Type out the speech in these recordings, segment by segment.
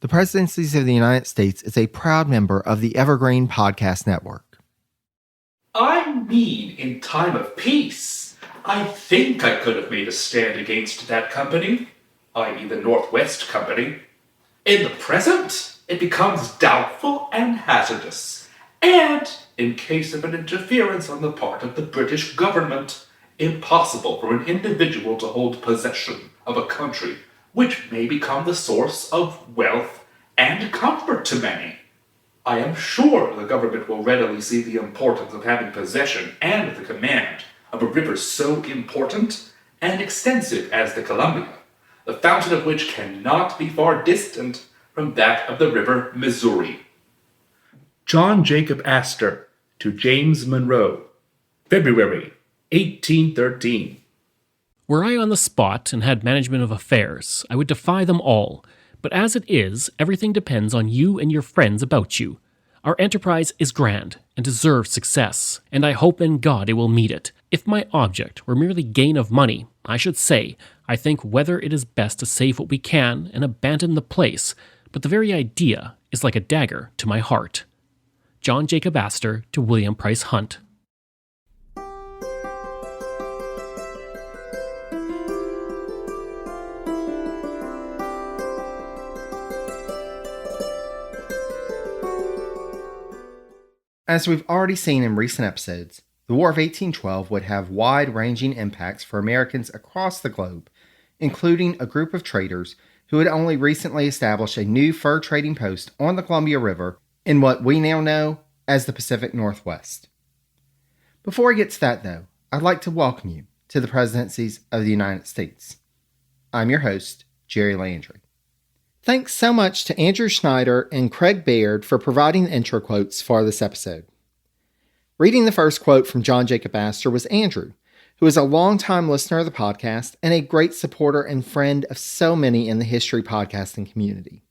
The Presidencies of the United States is a proud member of the Evergreen Podcast Network. I mean, in time of peace, I think I could have made a stand against that company, i.e. the Northwest Company. In the present, it becomes doubtful and hazardous, and, in case of an interference on the part of the British government, impossible for an individual to hold possession of a country which may become the source of wealth and comfort to many. I am sure the government will readily see the importance of having possession and the command of a river so important and extensive as the Columbia, the fountain of which cannot be far distant from that of the river Missouri. John Jacob Astor to James Monroe, February 1813. Were I on the spot and had management of affairs, I would defy them all. But as it is, everything depends on you and your friends about you. Our enterprise is grand and deserves success, and I hope in God it will meet it. If my object were merely gain of money, I should say, I think whether it is best to save what we can and abandon the place, but the very idea is like a dagger to my heart. John Jacob Astor to William Price Hunt. As we've already seen in recent episodes, the War of 1812 would have wide-ranging impacts for Americans across the globe, including a group of traders who had only recently established a new fur trading post on the Columbia River in what we now know as the Pacific Northwest. Before I get to that, though, I'd like to welcome you to the Presidencies of the United States. I'm your host, Jerry Landry. Thanks so much to Andrew Schneider and Craig Baird for providing the intro quotes for this episode. Reading the first quote from John Jacob Astor was Andrew, who is a longtime listener of the podcast and a great supporter and friend of so many in the history podcasting community.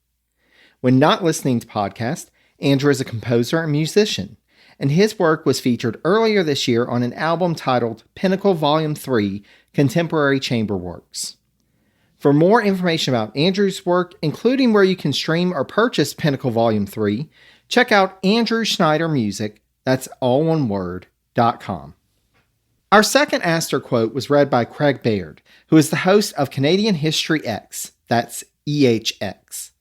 When not listening to podcasts, Andrew is a composer and musician, and his work was featured earlier this year on an album titled Pinnacle Volume 3, Contemporary Chamber Works. For more information about Andrew's work, including where you can stream or purchase Pinnacle Volume 3, check out Andrew Schneider Music, that's all one word.com. Our second Astor quote was read by Craig Baird, who is the host of Canadian History X, that's EHX.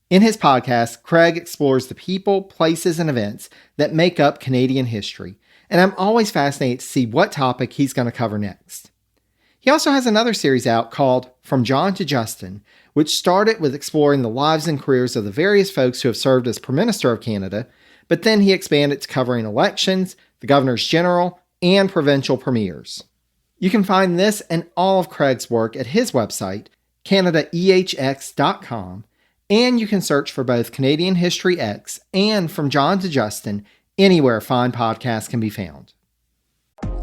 In his podcast, Craig explores the people, places, and events that make up Canadian history, and I'm always fascinated to see what topic he's going to cover next. He also has another series out called From John to Justin, which started with exploring the lives and careers of the various folks who have served as Prime Minister of Canada, but then he expanded to covering elections, the Governors General, and provincial premiers. You can find this and all of Craig's work at his website, CanadaEHX.com, and you can search for both Canadian History X and From John to Justin anywhere fine podcasts can be found.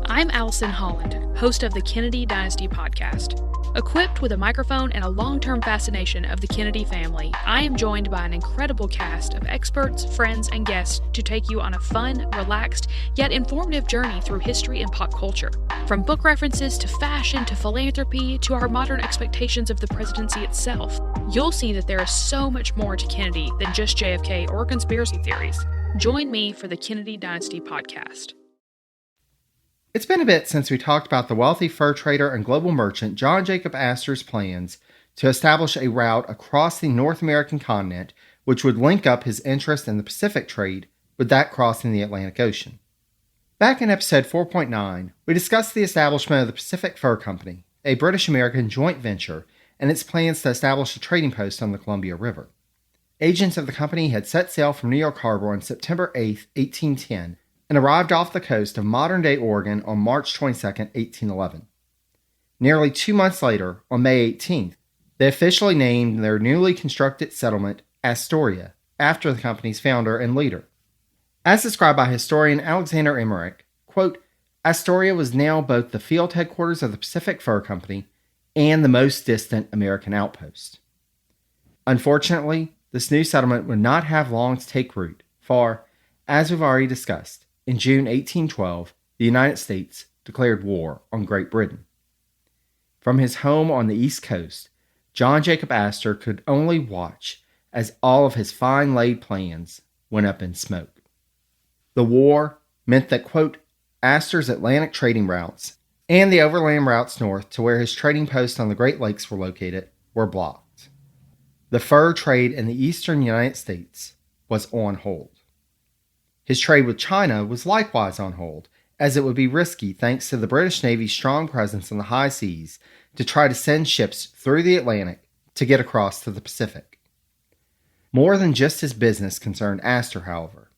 I'm Allison Holland, host of the Kennedy Dynasty podcast. Equipped with a microphone and a long-term fascination of the Kennedy family, I am joined by an incredible cast of experts, friends, and guests to take you on a fun, relaxed, yet informative journey through history and pop culture. From book references to fashion to philanthropy to our modern expectations of the presidency itself, you'll see that there is so much more to Kennedy than just JFK or conspiracy theories. Join me for the Kennedy Dynasty podcast. It's been a bit since we talked about the wealthy fur trader and global merchant John Jacob Astor's plans to establish a route across the North American continent which would link up his interest in the Pacific trade with that crossing the Atlantic Ocean. Back in episode 4.9, we discussed the establishment of the Pacific Fur Company, a British-American joint venture, and its plans to establish a trading post on the Columbia River. Agents of the company had set sail from New York Harbor on September 8, 1810, and arrived off the coast of modern-day Oregon on March 22, 1811. Nearly 2 months later, on May 18th, they officially named their newly constructed settlement Astoria, after the company's founder and leader. As described by historian Alexander Emmerich, quote, Astoria was now both the field headquarters of the Pacific Fur Company and the most distant American outpost. Unfortunately, this new settlement would not have long to take root, for, as we've already discussed, in June 1812, the United States declared war on Great Britain. From his home on the East Coast, John Jacob Astor could only watch as all of his fine laid plans went up in smoke. The war meant that, quote, Astor's Atlantic trading routes and the overland routes north to where his trading posts on the Great Lakes were located were blocked. The fur trade in the eastern United States was on hold. His trade with China was likewise on hold, as it would be risky thanks to the British Navy's strong presence in the high seas to try to send ships through the Atlantic to get across to the Pacific. More than just his business concerned Astor, however.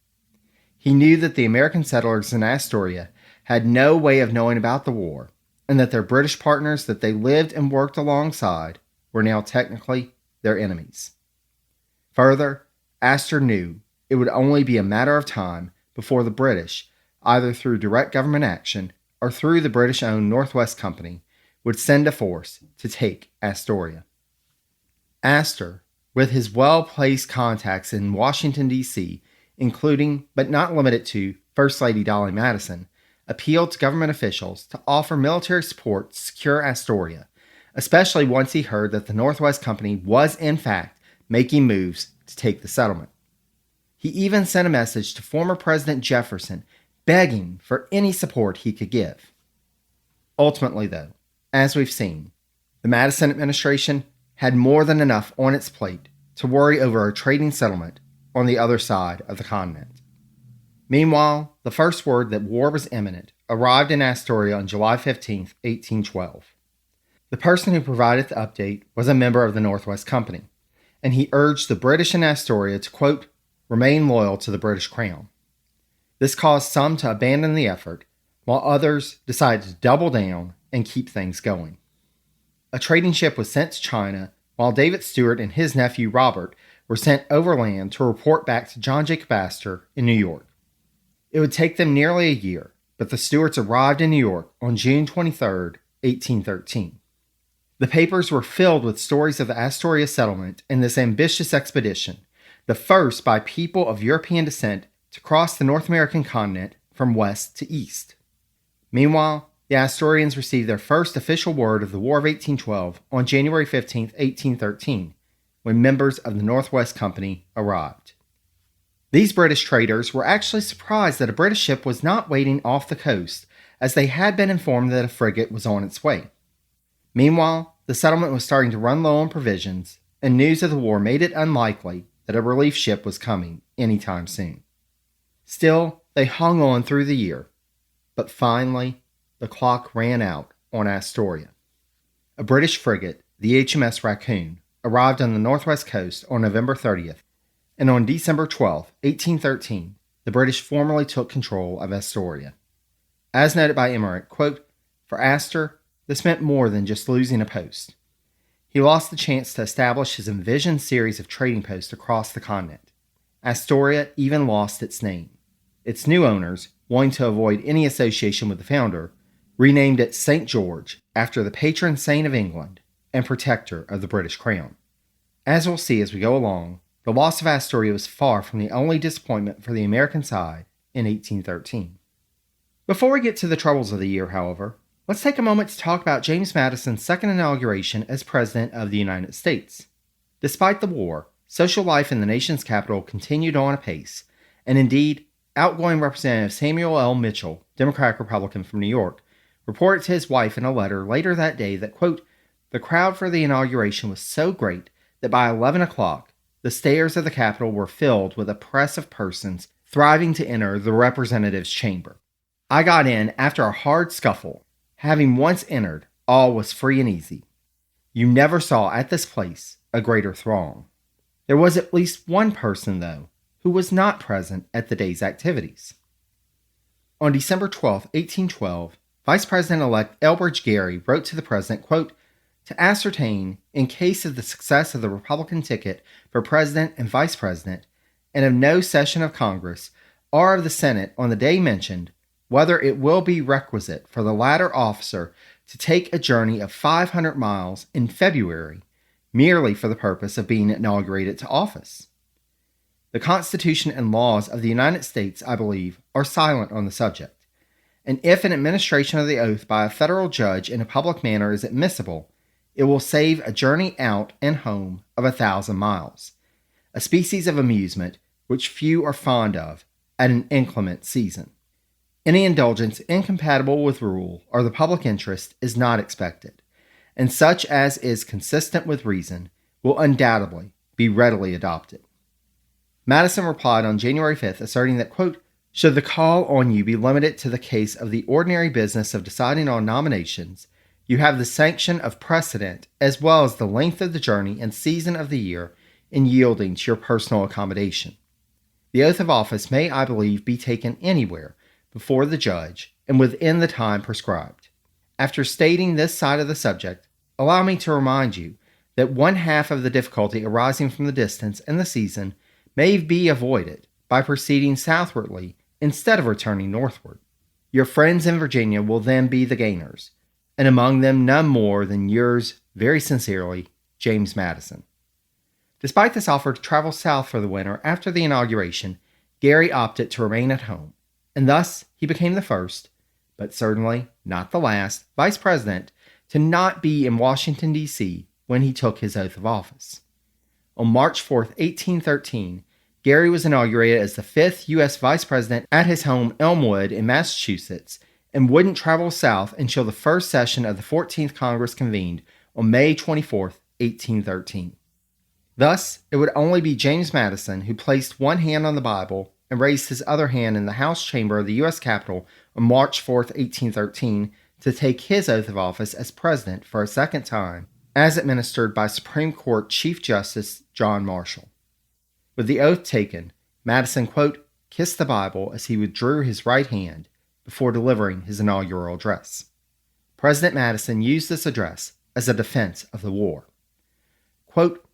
He knew that the American settlers in Astoria had no way of knowing about the war, and that their British partners that they lived and worked alongside were now technically their enemies. Further, Astor knew it would only be a matter of time before the British, either through direct government action or through the British-owned Northwest Company, would send a force to take Astoria. Astor, with his well-placed contacts in Washington, D.C., including, but not limited to, First Lady Dolly Madison, appealed to government officials to offer military support to secure Astoria, especially once he heard that the Northwest Company was in fact making moves to take the settlement. He even sent a message to former President Jefferson begging for any support he could give. Ultimately, though, as we've seen, the Madison administration had more than enough on its plate to worry over a trading settlement on the other side of the continent. Meanwhile, the first word that war was imminent arrived in Astoria on July 15, 1812. The person who provided the update was a member of the Northwest Company, and he urged the British in Astoria to, quote, remain loyal to the British Crown. This caused some to abandon the effort, while others decided to double down and keep things going. A trading ship was sent to China, while David Stewart and his nephew Robert were sent overland to report back to John Jacob Astor in New York. It would take them nearly a year, but the Stewarts arrived in New York on June 23, 1813. The papers were filled with stories of the Astoria settlement and this ambitious expedition, the first by people of European descent to cross the North American continent from west to east. Meanwhile, the Astorians received their first official word of the War of 1812 on January 15, 1813, when members of the Northwest Company arrived. These British traders were actually surprised that a British ship was not waiting off the coast, as they had been informed that a frigate was on its way. Meanwhile, the settlement was starting to run low on provisions, and news of the war made it unlikely that a relief ship was coming anytime soon. Still, they hung on through the year, but finally, the clock ran out on Astoria. A British frigate, the HMS Raccoon, arrived on the northwest coast on November 30th, and on December 12, 1813, the British formally took control of Astoria. As noted by Emmerich, quote, for Astor, this meant more than just losing a post. He lost the chance to establish his envisioned series of trading posts across the continent. Astoria even lost its name. Its new owners, wanting to avoid any association with the founder, renamed it St. George after the patron saint of England and protector of the British Crown. As we'll see as we go along, the loss of Astoria was far from the only disappointment for the American side in 1813. Before we get to the troubles of the year, however, let's take a moment to talk about James Madison's second inauguration as President of the United States. Despite the war, social life in the nation's capital continued on apace, and indeed, outgoing Representative Samuel L. Mitchell, Democratic-Republican from New York, reported to his wife in a letter later that day that, quote, the crowd for the inauguration was so great that by 11 o'clock, the stairs of the Capitol were filled with a press of persons thriving to enter the representatives' chamber. I got in after a hard scuffle. Having once entered, all was free and easy. You never saw at this place a greater throng. There was at least one person, though, who was not present at the day's activities. On December 12, 1812, Vice President-elect Elbridge Gerry wrote to the President, quote, to ascertain, in case of the success of the Republican ticket for President and Vice President, and of no session of Congress, or of the Senate on the day mentioned, whether it will be requisite for the latter officer to take a journey of 500 miles in February, merely for the purpose of being inaugurated to office. The Constitution and laws of the United States, I believe, are silent on the subject, and if an administration of the oath by a federal judge in a public manner is admissible, it will save a journey out and home of 1,000 miles. a species of amusement which few are fond of at an inclement season. Any indulgence incompatible with rule or the public interest is not expected, and such as is consistent with reason will undoubtedly be readily adopted. Madison replied on January 5th, asserting that, quote, should the call on you be limited to the case of the ordinary business of deciding on nominations, you have the sanction of precedent as well as the length of the journey and season of the year in yielding to your personal accommodation. The oath of office may, I believe, be taken anywhere before the judge and within the time prescribed. After stating this side of the subject, allow me to remind you that one half of the difficulty arising from the distance and the season may be avoided by proceeding southwardly instead of returning northward. Your friends in Virginia will then be the gainers, and among them none more than yours very sincerely, James Madison. Despite this offer to travel south for the winter after the inauguration, Gary opted to remain at home, and thus he became the first, but certainly not the last, vice president to not be in Washington, D.C. when he took his oath of office. On March 4, 1813, Gary was inaugurated as the 5th U.S. vice president at his home Elmwood in Massachusetts and wouldn't travel south until the first session of the 14th Congress convened on May 24, 1813. Thus, it would only be James Madison who placed one hand on the Bible and raised his other hand in the House chamber of the U.S. Capitol on March 4, 1813, to take his oath of office as president for a second time, as administered by Supreme Court Chief Justice John Marshall. With the oath taken, Madison, quote, kissed the Bible as he withdrew his right hand before delivering his inaugural address. President Madison used this address as a defense of the war. Quote,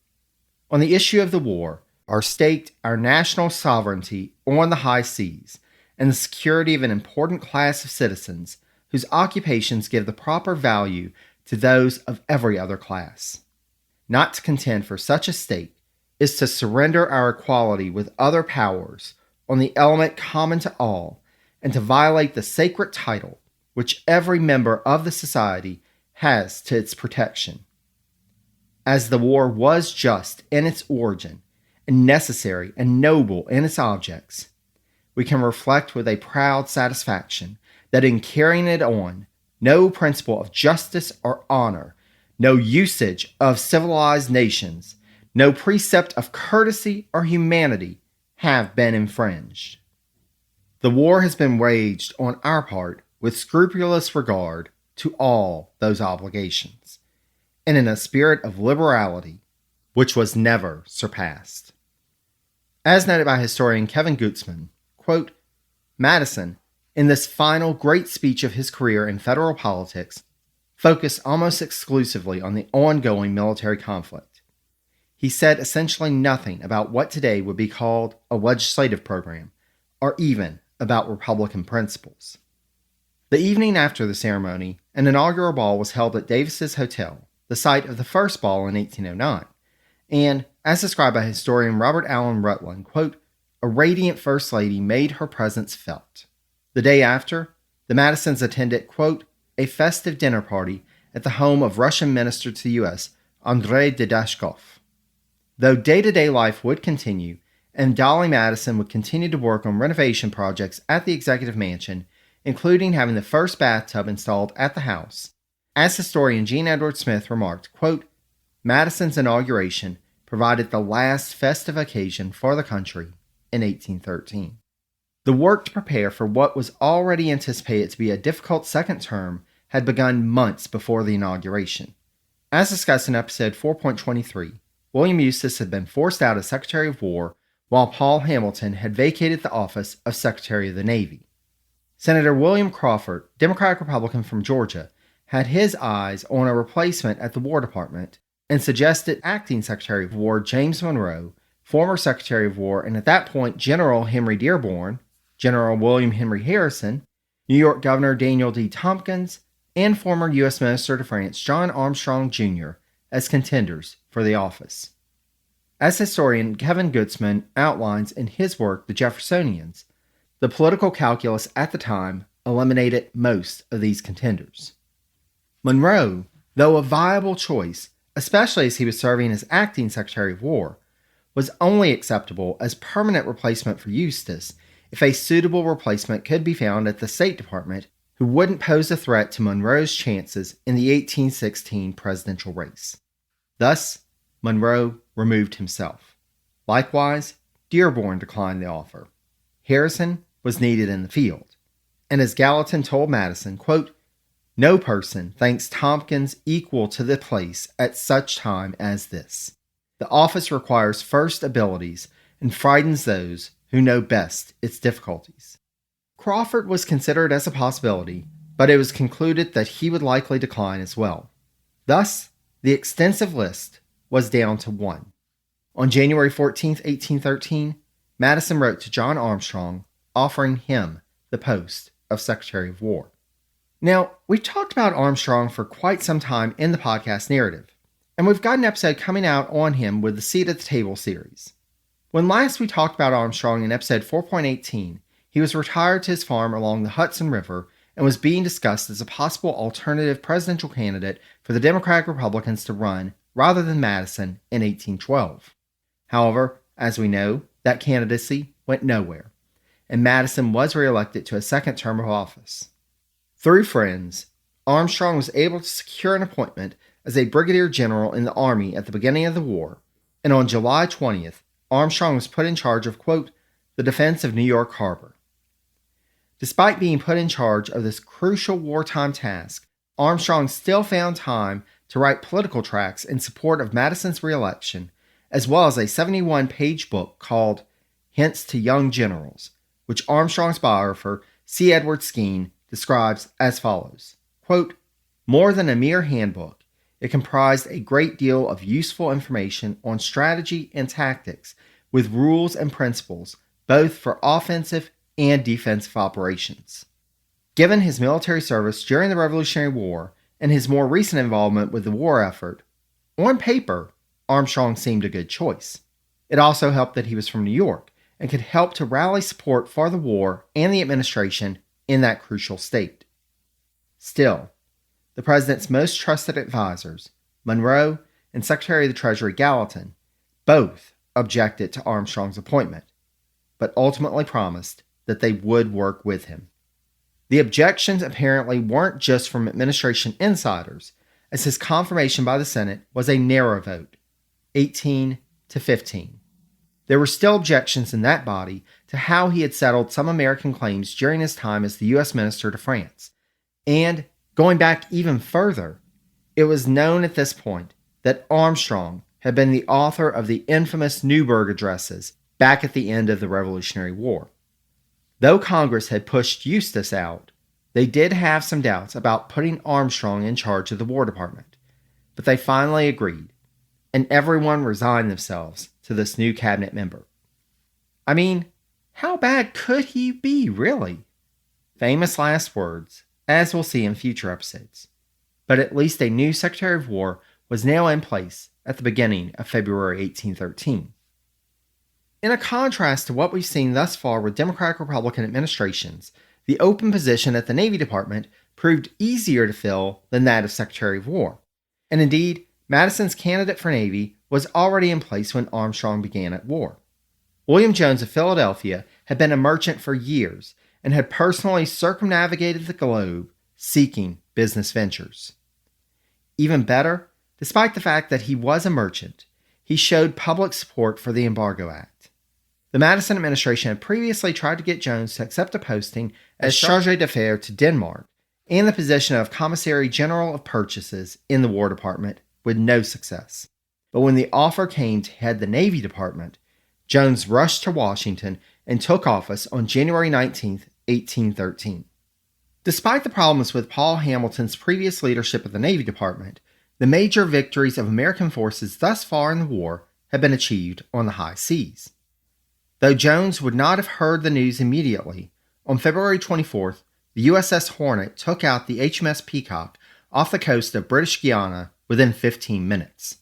on the issue of the war are staked our national sovereignty on the high seas and the security of an important class of citizens whose occupations give the proper value to those of every other class. Not to contend for such a stake is to surrender our equality with other powers on the element common to all, and to violate the sacred title which every member of the society has to its protection. As the war was just in its origin, and necessary and noble in its objects, we can reflect with a proud satisfaction that in carrying it on, no principle of justice or honor, no usage of civilized nations, no precept of courtesy or humanity have been infringed. The war has been waged on our part with scrupulous regard to all those obligations, and in a spirit of liberality which was never surpassed. As noted by historian Kevin Gutzman, quote, Madison, in this final great speech of his career in federal politics, focused almost exclusively on the ongoing military conflict. He said essentially nothing about what today would be called a legislative program, or even about Republican principles. The evening after the ceremony, an inaugural ball was held at Davis's Hotel, the site of the first ball in 1809, and, as described by historian Robert Allen Rutland, quote, a radiant First Lady made her presence felt. The day after, the Madisons attended, quote, a festive dinner party at the home of Russian Minister to the U.S., Andrei Didashkov. Though day-to-day life would continue, and Dolly Madison would continue to work on renovation projects at the Executive Mansion, including having the first bathtub installed at the house, as historian Gene Edward Smith remarked, quote, Madison's inauguration provided the last festive occasion for the country in 1813. The work to prepare for what was already anticipated to be a difficult second term had begun months before the inauguration. As discussed in episode 4.23, William Eustis had been forced out as Secretary of War, while Paul Hamilton had vacated the office of Secretary of the Navy. Senator William Crawford, Democratic-Republican from Georgia, had his eyes on a replacement at the War Department and suggested acting Secretary of War James Monroe, former Secretary of War and at that point General Henry Dearborn, General William Henry Harrison, New York Governor Daniel D. Tompkins, and former U.S. Minister to France John Armstrong, Jr. as contenders for the office. As historian Kevin Gutzman outlines in his work The Jeffersonians, the political calculus at the time eliminated most of these contenders. Monroe, though a viable choice, especially as he was serving as acting Secretary of War, was only acceptable as permanent replacement for Eustis if a suitable replacement could be found at the State Department who wouldn't pose a threat to Monroe's chances in the 1816 presidential race. Thus, Monroe removed himself. Likewise, Dearborn declined the offer. Harrison was needed in the field. And as Gallatin told Madison, quote, "No person thinks Tompkins equal to the place at such time as this. The office requires first abilities and frightens those who know best its difficulties." Crawford was considered as a possibility, but it was concluded that he would likely decline as well. Thus, the extensive list was down to one. On January 14, 1813, Madison wrote to John Armstrong offering him the post of Secretary of War. Now, we've talked about Armstrong for quite some time in the podcast narrative, and we've got an episode coming out on him with the Seat at the Table series. When last we talked about Armstrong in episode 4.18, he was retired to his farm along the Hudson River and was being discussed as a possible alternative presidential candidate for the Democratic Republicans to run rather than Madison in 1812. However, as we know, that candidacy went nowhere, and Madison was reelected to a second term of office. Through friends, Armstrong was able to secure an appointment as a brigadier general in the Army at the beginning of the war, and on July 20th, Armstrong was put in charge of, quote, the defense of New York Harbor. Despite being put in charge of this crucial wartime task, Armstrong still found time to write political tracts in support of Madison's reelection, as well as a 71-page book called Hints to Young Generals, which Armstrong's biographer, C. Edward Skene, describes as follows, quote, "More than a mere handbook, it comprised a great deal of useful information on strategy and tactics, with rules and principles, both for offensive and defensive operations." Given his military service during the Revolutionary War and his more recent involvement with the war effort, on paper, Armstrong seemed a good choice. It also helped that he was from New York and could help to rally support for the war and the administration in that crucial state. Still, the president's most trusted advisors, Monroe and Secretary of the Treasury Gallatin, both objected to Armstrong's appointment, but ultimately promised that they would work with him. The objections apparently weren't just from administration insiders, as his confirmation by the Senate was a narrow vote, 18 to 15. There were still objections in that body to how he had settled some American claims during his time as the U.S. Minister to France. And, going back even further, it was known at this point that Armstrong had been the author of the infamous Newburgh Addresses back at the end of the Revolutionary War. Though Congress had pushed Eustis out, they did have some doubts about putting Armstrong in charge of the War Department, but they finally agreed, and everyone resigned themselves to this new cabinet member. I mean, how bad could he be, really? Famous last words, as we'll see in future episodes. But at least a new Secretary of War was now in place at the beginning of February 1813. In a contrast to what we've seen thus far with Democratic-Republican administrations, the open position at the Navy Department proved easier to fill than that of Secretary of War. And indeed, Madison's candidate for Navy was already in place when Armstrong began at war. William Jones of Philadelphia had been a merchant for years and had personally circumnavigated the globe seeking business ventures. Even better, despite the fact that he was a merchant, he showed public support for the Embargo Act. The Madison administration had previously tried to get Jones to accept a posting as chargé d'affaires to Denmark and the position of Commissary General of Purchases in the War Department with no success. But when the offer came to head the Navy Department, Jones rushed to Washington and took office on January 19, 1813. Despite the problems with Paul Hamilton's previous leadership of the Navy Department, the major victories of American forces thus far in the war had been achieved on the high seas. Though Jones would not have heard the news immediately, on February 24th, the USS Hornet took out the HMS Peacock off the coast of British Guiana within 15 minutes.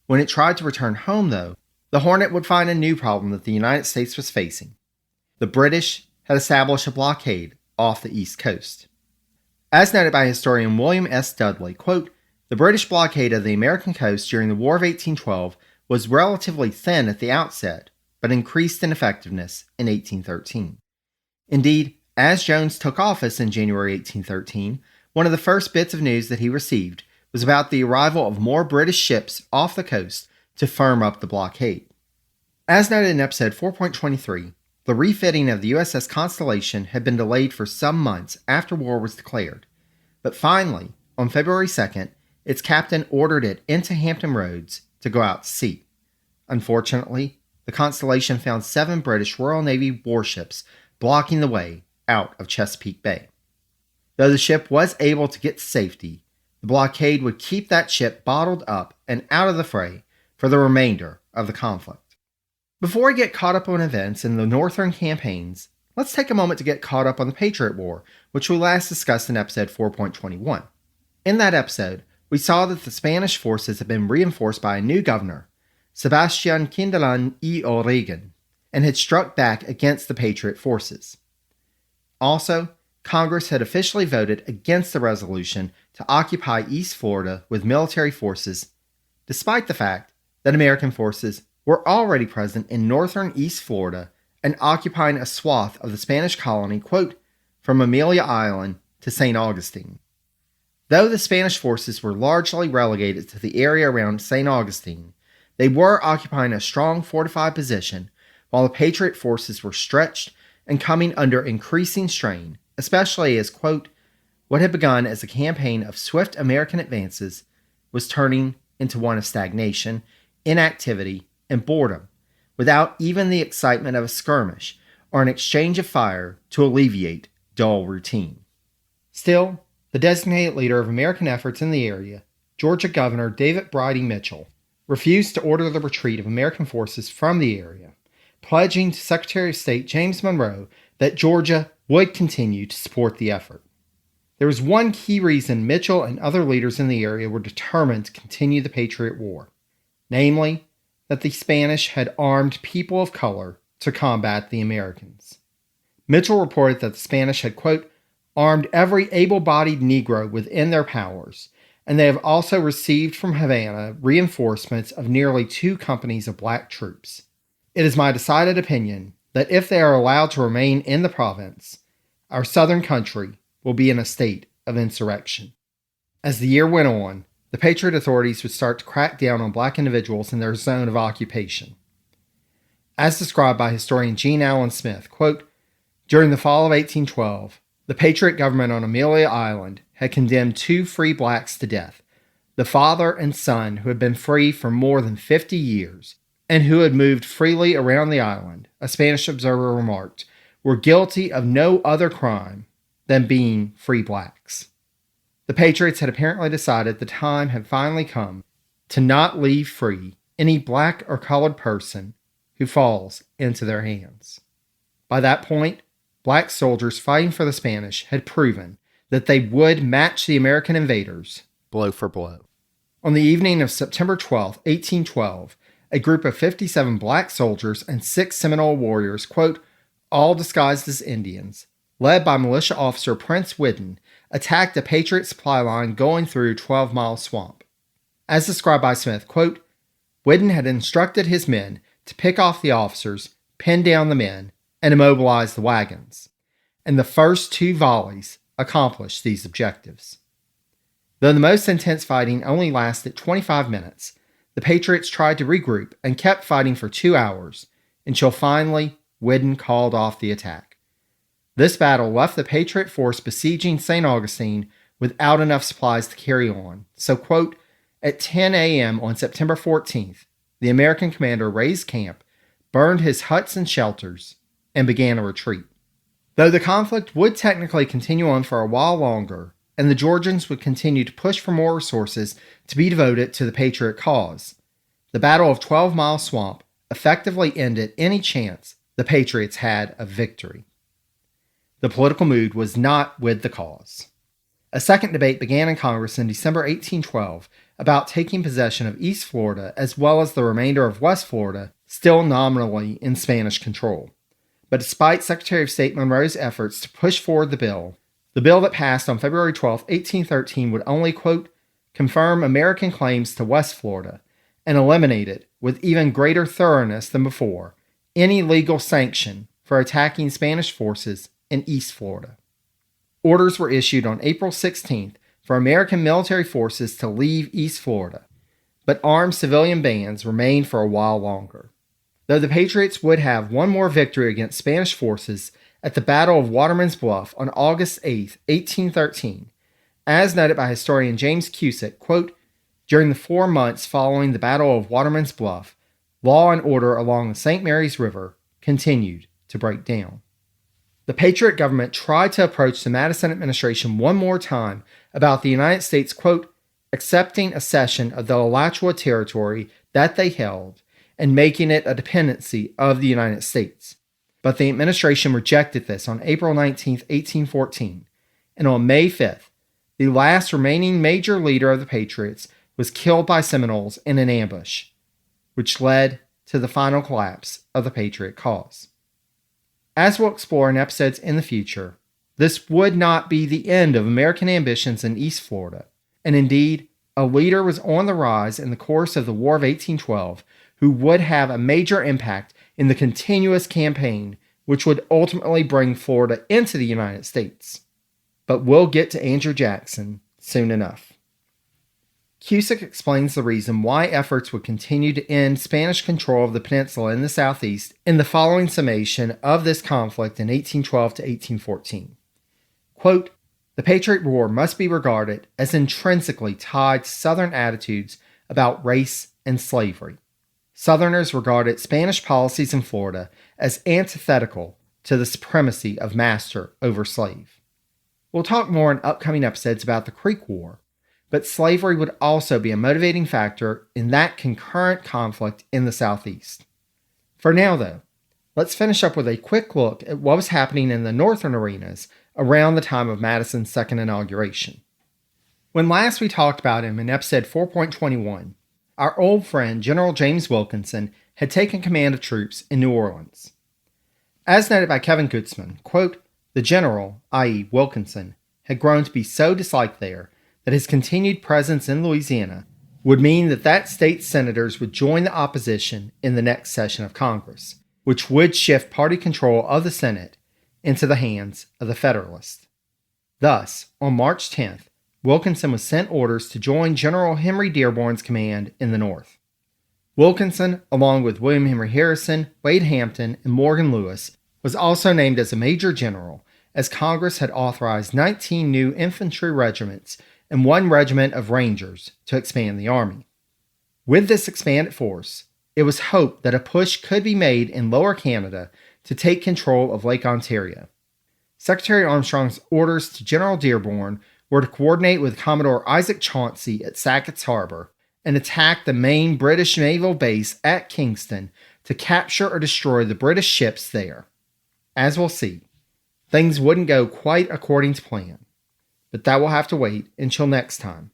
When it tried to return home, though, the Hornet would find a new problem that the United States was facing. The British had established a blockade off the East Coast. As noted by historian William S. Dudley, quote, "The British blockade of the American coast during the War of 1812 was relatively thin at the outset, but increased in effectiveness in 1813. Indeed, as Jones took office in January 1813, one of the first bits of news that he received was about the arrival of more British ships off the coast to firm up the blockade. As noted in episode 4.23, the refitting of the USS Constellation had been delayed for some months after war was declared, but finally, on February 2nd, its captain ordered it into Hampton Roads to go out to sea. Unfortunately, the Constellation found 7 British Royal Navy warships blocking the way out of Chesapeake Bay. Though the ship was able to get to safety, the blockade would keep that ship bottled up and out of the fray for the remainder of the conflict. Before we get caught up on events in the Northern campaigns, let's take a moment to get caught up on the Patriot War, which we last discussed in episode 4.21. In that episode, we saw that the Spanish forces had been reinforced by a new governor, Sebastián Quindelán y O'Regan, and had struck back against the Patriot forces. Also, Congress had officially voted against the resolution to occupy East Florida with military forces, despite the fact that American forces were already present in northern East Florida and occupying a swath of the Spanish colony, quote, from Amelia Island to St. Augustine. Though the Spanish forces were largely relegated to the area around St. Augustine, they were occupying a strong fortified position while the Patriot forces were stretched and coming under increasing strain, especially as, quote, what had begun as a campaign of swift American advances was turning into one of stagnation, inactivity, and boredom, without even the excitement of a skirmish or an exchange of fire to alleviate dull routine. Still, the designated leader of American efforts in the area, Georgia Governor David Bridie Mitchell, refused to order the retreat of American forces from the area, pledging to Secretary of State James Monroe that Georgia would continue to support the effort. There was one key reason Mitchell and other leaders in the area were determined to continue the Patriot War, namely, that the Spanish had armed people of color to combat the Americans. Mitchell reported that the Spanish had, quote, armed every able-bodied Negro within their powers, and they have also received from Havana reinforcements of nearly 2 companies of black troops. It is my decided opinion that if they are allowed to remain in the province, our southern country will be in a state of insurrection. As the year went on, the Patriot authorities would start to crack down on black individuals in their zone of occupation. As described by historian Gene Allen Smith, quote, during the fall of 1812, the Patriot government on Amelia Island had condemned 2 free blacks to death, the father and son who had been free for more than 50 years and who had moved freely around the island, a Spanish observer remarked, were guilty of no other crime than being free blacks. The Patriots had apparently decided the time had finally come to not leave free any black or colored person who falls into their hands. By that point, black soldiers fighting for the Spanish had proven that they would match the American invaders blow for blow. On the evening of September 12, 1812, a group of 57 black soldiers and 6 Seminole warriors, quote, all disguised as Indians, led by militia officer Prince Whidden, attacked a Patriot supply line going through 12 Mile Swamp. As described by Smith, quote, Whidden had instructed his men to pick off the officers, pin down the men, and immobilize the wagons, and the first 2 volleys accomplished these objectives. Though the most intense fighting only lasted 25 minutes, the Patriots tried to regroup and kept fighting for 2 hours, until finally Whidden called off the attack. This battle left the Patriot force besieging St. Augustine without enough supplies to carry on, so, quote, at 10 a.m. on September 14th, the American commander raised camp, burned his huts and shelters, and began a retreat. Though the conflict would technically continue on for a while longer, and the Georgians would continue to push for more resources to be devoted to the Patriot cause, the Battle of 12 Mile Swamp effectively ended any chance the Patriots had of victory. The political mood was not with the cause. A second debate began in Congress in December 1812 about taking possession of East Florida as well as the remainder of West Florida, still nominally in Spanish control. But despite Secretary of State Monroe's efforts to push forward the bill that passed on February 12, 1813 would only, quote, confirm American claims to West Florida and eliminated, with even greater thoroughness than before, any legal sanction for attacking Spanish forces in East Florida. Orders were issued on April 16th for American military forces to leave East Florida, but armed civilian bands remained for a while longer. Though the Patriots would have one more victory against Spanish forces at the Battle of Waterman's Bluff on August 8, 1813, as noted by historian James Cusick, quote, during the 4 months following the Battle of Waterman's Bluff, law and order along the St. Mary's River continued to break down. The Patriot government tried to approach the Madison administration one more time about the United States, quote, accepting a cession of the Alachua territory that they held and making it a dependency of the United States. But the administration rejected this on April 19, 1814, and on May 5th, the last remaining major leader of the Patriots was killed by Seminoles in an ambush, which led to the final collapse of the Patriot cause. As we'll explore in episodes in the future, this would not be the end of American ambitions in East Florida, and indeed, a leader was on the rise in the course of the War of 1812 who would have a major impact in the continuous campaign which would ultimately bring Florida into the United States. But we'll get to Andrew Jackson soon enough. Cusick explains the reason why efforts would continue to end Spanish control of the peninsula in the southeast in the following summation of this conflict in 1812 to 1814. Quote, the Patriot War must be regarded as intrinsically tied to Southern attitudes about race and slavery. Southerners regarded Spanish policies in Florida as antithetical to the supremacy of master over slave. We'll talk more in upcoming episodes about the Creek War, but slavery would also be a motivating factor in that concurrent conflict in the Southeast. For now, though, let's finish up with a quick look at what was happening in the northern arenas around the time of Madison's second inauguration. When last we talked about him in episode 4.21, our old friend General James Wilkinson had taken command of troops in New Orleans. As noted by Kevin Gutzman, quote, the general, i.e. Wilkinson, had grown to be so disliked there that his continued presence in Louisiana would mean that state's senators would join the opposition in the next session of Congress, which would shift party control of the Senate into the hands of the Federalists. Thus, on March 10th, Wilkinson was sent orders to join General Henry Dearborn's command in the North. Wilkinson, along with William Henry Harrison, Wade Hampton, and Morgan Lewis, was also named as a major general, as Congress had authorized 19 new infantry regiments and 1 regiment of Rangers to expand the Army. With this expanded force, it was hoped that a push could be made in Lower Canada to take control of Lake Ontario. Secretary Armstrong's orders to General Dearborn were to coordinate with Commodore Isaac Chauncey at Sackett's Harbor and attack the main British naval base at Kingston to capture or destroy the British ships there. As we'll see, things wouldn't go quite according to plan, but that will have to wait until next time,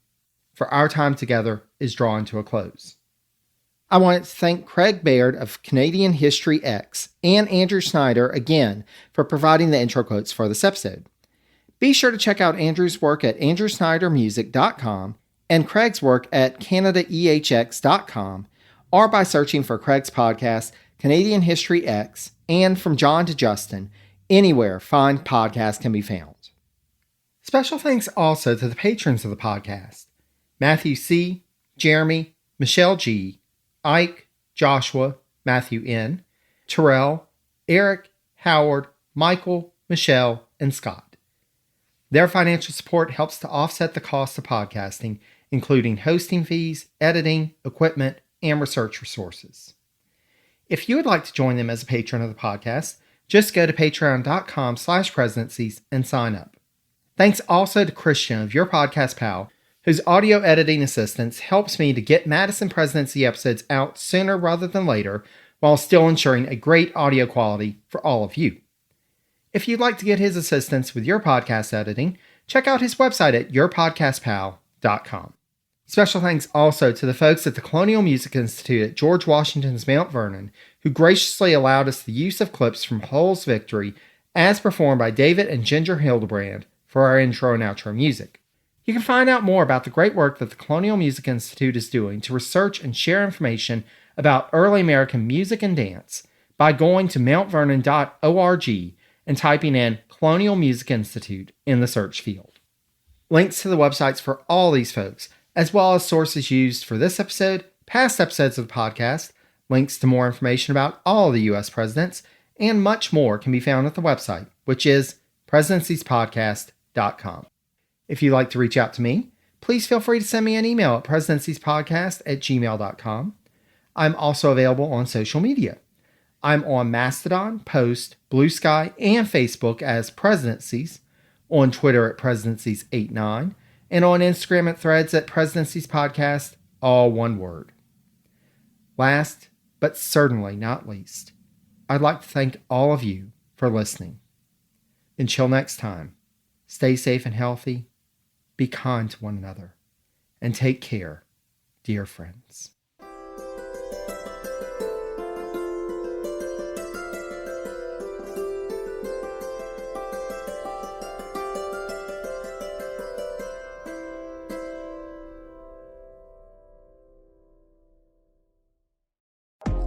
for our time together is drawing to a close. I want to thank Craig Baird of Canadian History X and Andrew Snyder again for providing the intro quotes for this episode. Be sure to check out Andrew's work at andrewsnydermusic.com and Craig's work at canadaehx.com, or by searching for Craig's podcast, Canadian History X, and From John to Justin, anywhere fine podcasts can be found. Special thanks also to the patrons of the podcast: Matthew C., Jeremy, Michelle G., Ike, Joshua, Matthew N., Terrell, Eric, Howard, Michael, Michelle, and Scott. Their financial support helps to offset the cost of podcasting, including hosting fees, editing, equipment, and research resources. If you would like to join them as a patron of the podcast, just go to patreon.com/presidencies and sign up. Thanks also to Christian of Your Podcast Pal, whose audio editing assistance helps me to get Madison Presidency episodes out sooner rather than later, while still ensuring a great audio quality for all of you. If you'd like to get his assistance with your podcast editing, check out his website at yourpodcastpal.com. Special thanks also to the folks at the Colonial Music Institute at George Washington's Mount Vernon, who graciously allowed us the use of clips from Hull's Victory as performed by David and Ginger Hildebrand for our intro and outro music. You can find out more about the great work that the Colonial Music Institute is doing to research and share information about early American music and dance by going to mountvernon.org and typing in Colonial Music Institute in the search field. Links to the websites for all these folks, as well as sources used for this episode, past episodes of the podcast, links to more information about all the U.S. presidents, and much more can be found at the website, which is presidenciespodcast.com. If you'd like to reach out to me, please feel free to send me an email at presidenciespodcast@gmail.com. I'm also available on social media. I'm on Mastodon, Post, Blue Sky, and Facebook as Presidencies, on Twitter at Presidencies89, and on Instagram at Threads at Presidencies Podcast, all one word. Last, but certainly not least, I'd like to thank all of you for listening. Until next time, stay safe and healthy, be kind to one another, and take care, dear friends.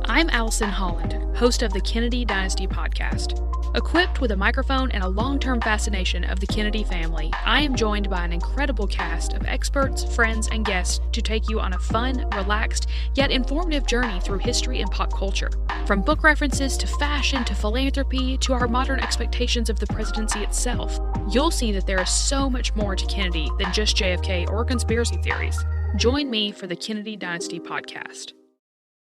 I'm Allison Holland, host of the Kennedy Dynasty Podcast. Equipped with a microphone and a long-term fascination of the Kennedy family, I am joined by an incredible cast of experts, friends, and guests to take you on a fun, relaxed, yet informative journey through history and pop culture. From book references to fashion to philanthropy to our modern expectations of the presidency itself, you'll see that there is so much more to Kennedy than just JFK or conspiracy theories. Join me for the Kennedy Dynasty Podcast.